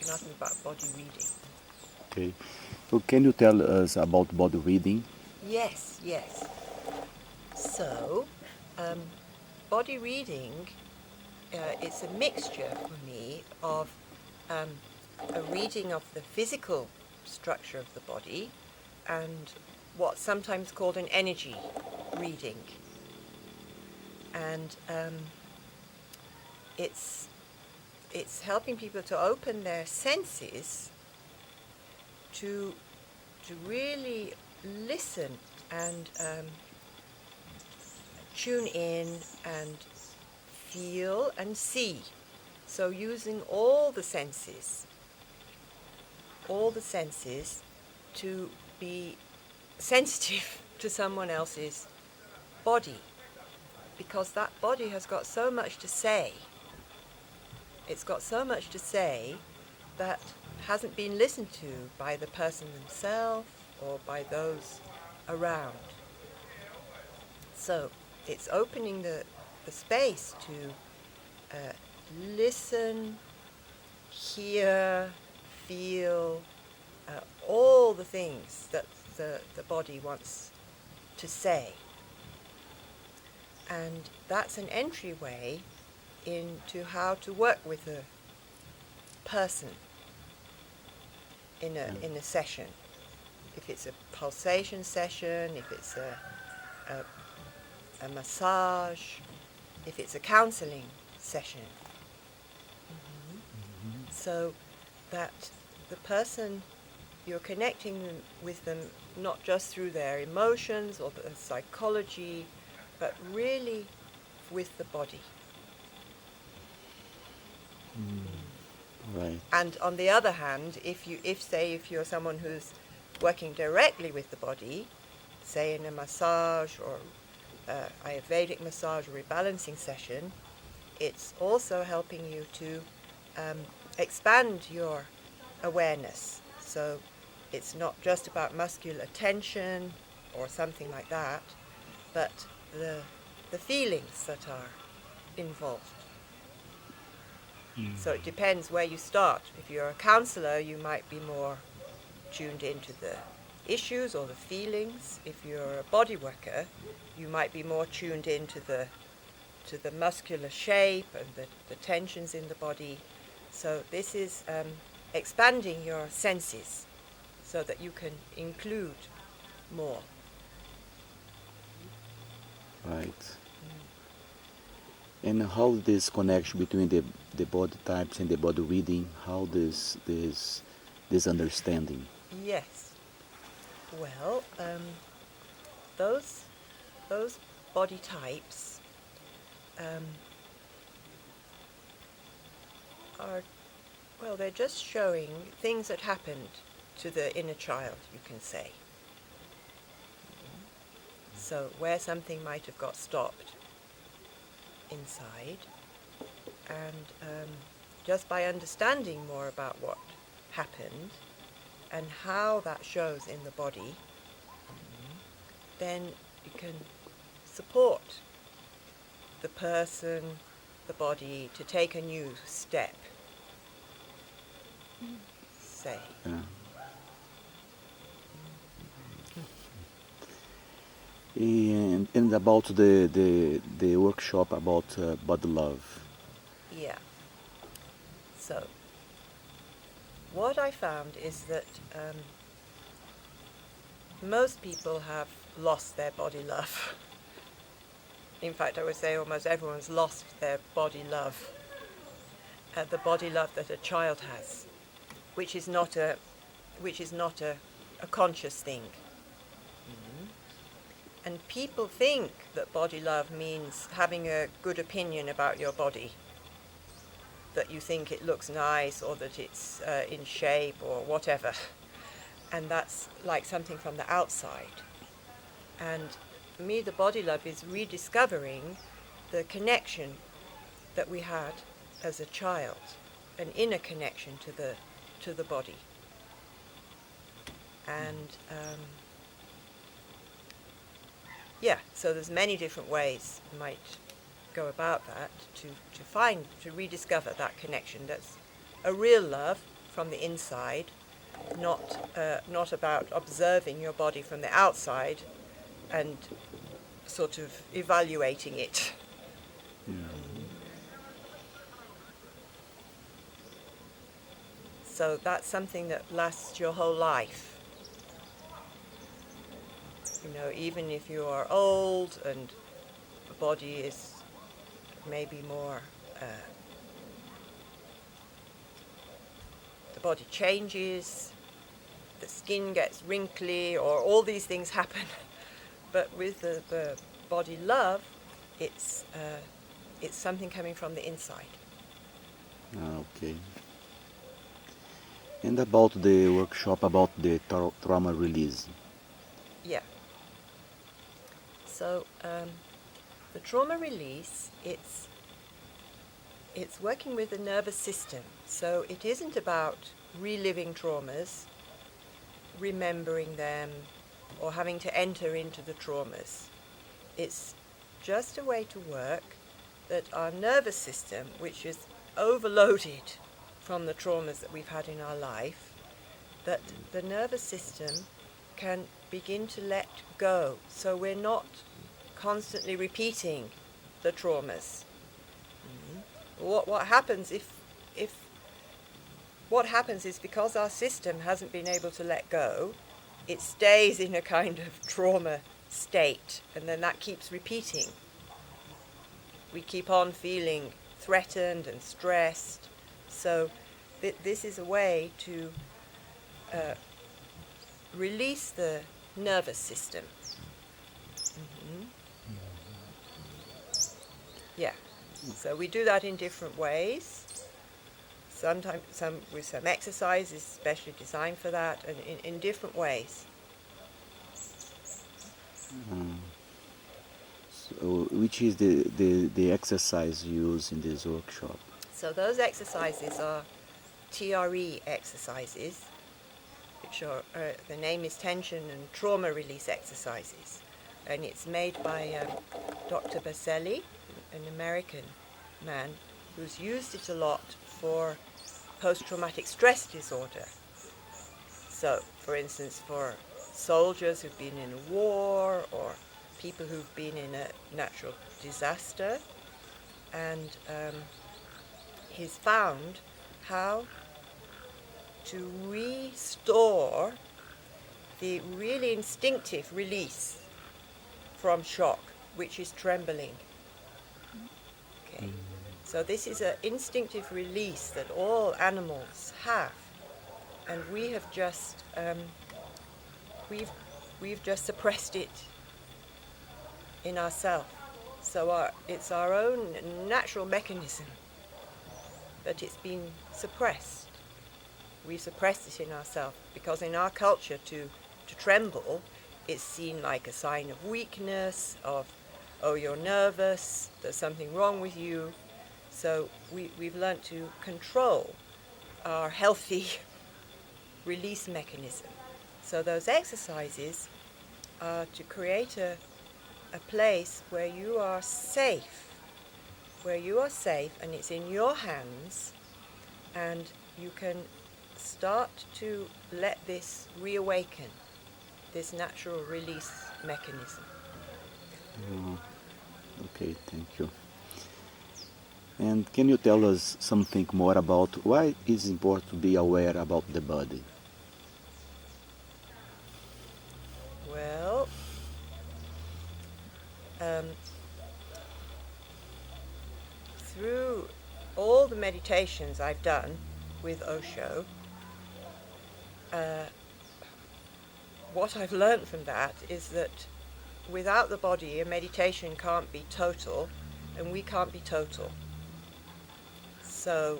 can ask me about body reading. Okay. So can you tell us about body reading? Yes, yes. So, body reading, it's a mixture for me of a reading of the physical structure of the body and what's sometimes called an energy reading. And it's helping people to open their senses to really listen and tune in and feel and see. So using all the senses to be sensitive to someone else's body, because that body has got so much to say. It's got so much to say that hasn't been listened to by the person themselves or by those around. So it's opening the space to listen, hear, feel, all the things that the body wants to say. And that's an entryway into how to work with a person in a session. If it's a pulsation session, if it's a massage, if it's a counseling session. So that the person, you're connecting with them not just through their emotions or the psychology, but really with the body. Right. And on the other hand, if you're someone who's working directly with the body, say in a massage or Ayurvedic massage or rebalancing session, it's also helping you to expand your awareness. So it's not just about muscular tension or something like that, but the feelings that are involved. So it depends where you start. If you're a counselor, you might be more tuned into the issues or the feelings. If you're a body worker, you might be more tuned into the muscular shape and the tensions in the body. So this is expanding your senses so that you can include more. Right. And how this connection between the body types and the body reading, how this understanding? Yes. Well, those body types are, well, they're just showing things that happened to the inner child, you can say. So where something might have got stopped inside, and just by understanding more about what happened and how that shows in the body, then you can support the person, the body, to take a new step, say. Yeah. And about the workshop about body love. Yeah. So, what I found is that most people have lost their body love. In fact, I would say almost everyone's lost their body love, the body love that a child has, which is not a conscious thing. And people think that body love means having a good opinion about your body, that you think it looks nice or that it's in shape or whatever. And that's like something from the outside. And for me, the body love is rediscovering the connection that we had as a child, an inner connection to the body. And so there's many different ways you might go about that to rediscover that connection. That's a real love from the inside, not about observing your body from the outside and sort of evaluating it. So that's something that lasts your whole life. You know, even if you are old and the body is maybe more, the body changes, the skin gets wrinkly, or all these things happen. But with the body love, it's something coming from the inside. Okay. And about the workshop about the trauma release. Yeah. So the trauma release, it's working with the nervous system. So it isn't about reliving traumas, remembering them, or having to enter into the traumas. It's just a way to work that our nervous system, which is overloaded from the traumas that we've had in our life, that the nervous system can begin to let go. So we're not constantly repeating the traumas. What happens what happens is, because our system hasn't been able to let go, it stays in a kind of trauma state, and then that keeps repeating. We keep on feeling threatened and stressed. So this is a way to release the nervous system. Yeah. So we do that in different ways. Sometimes with some exercises specially designed for that, and in different ways. So which is the exercise used in this workshop? So those exercises are TRE exercises, which are, the name is tension and trauma release exercises. And it's made by Dr. Baselli, an American man who's used it a lot for post-traumatic stress disorder. So, for instance, for soldiers who've been in a war, or people who've been in a natural disaster, and he's found how to restore the really instinctive release from shock, which is trembling. Okay. So this is an instinctive release that all animals have, and we have just we've just suppressed it in ourselves. So it's our own natural mechanism, but it's been suppressed. We suppressed it in ourselves because in our culture to tremble is seen like a sign of weakness, of, oh, you're nervous, there's something wrong with you. So we've learned to control our healthy release mechanism. So those exercises are to create a place where you are safe, and it's in your hands, and you can start to let this reawaken, this natural release mechanism. Okay, thank you. And can you tell us something more about why it's important to be aware about the body? Well, through all the meditations I've done with Osho, what I've learned from that is that without the body, a meditation can't be total, and we can't be total. So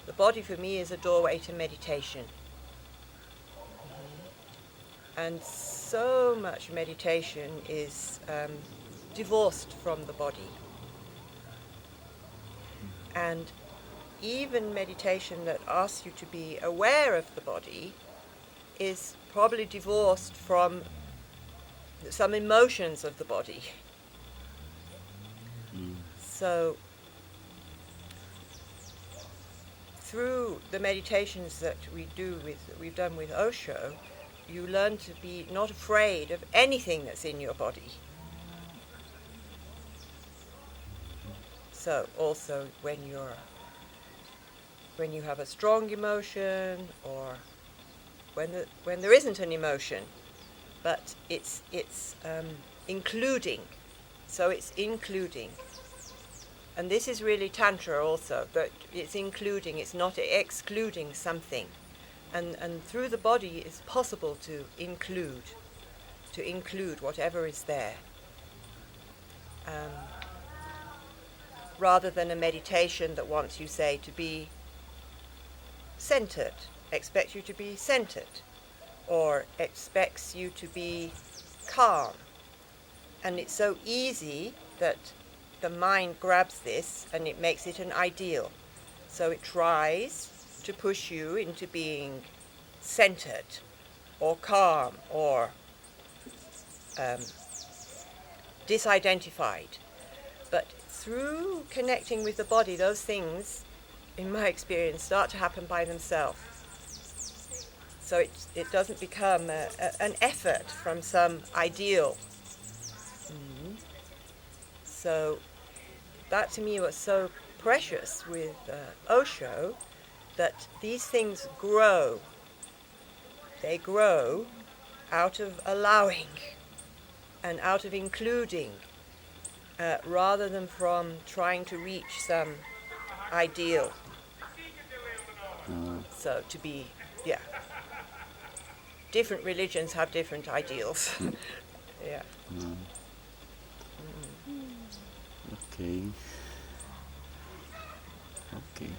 the body for me is a doorway to meditation. And so much meditation is divorced from the body. And even meditation that asks you to be aware of the body is probably divorced from some emotions of the body. through the meditations that we've done with Osho, you learn to be not afraid of anything that's in your body. So also when you have a strong emotion, or when there isn't an emotion, but it's including. So it's including. And this is really Tantra also, that it's including, it's not excluding something. And through the body it's possible to include whatever is there. Rather than a meditation that wants you, say, to be centered, expects you to be centered, or expects you to be calm. And it's so easy that the mind grabs this and it makes it an ideal. So it tries to push you into being centered or calm or disidentified. But through connecting with the body, those things, in my experience, start to happen by themselves. So it doesn't become an effort from some ideal. So that to me was so precious with Osho, that these things grow. They grow out of allowing and out of including, rather than from trying to reach some ideal. So to be, yeah. Different religions have different ideals. Yeah. Okay. Okay.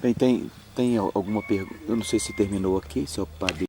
Bem, tem alguma pergunta? Eu não sei se terminou aqui, se eu parei.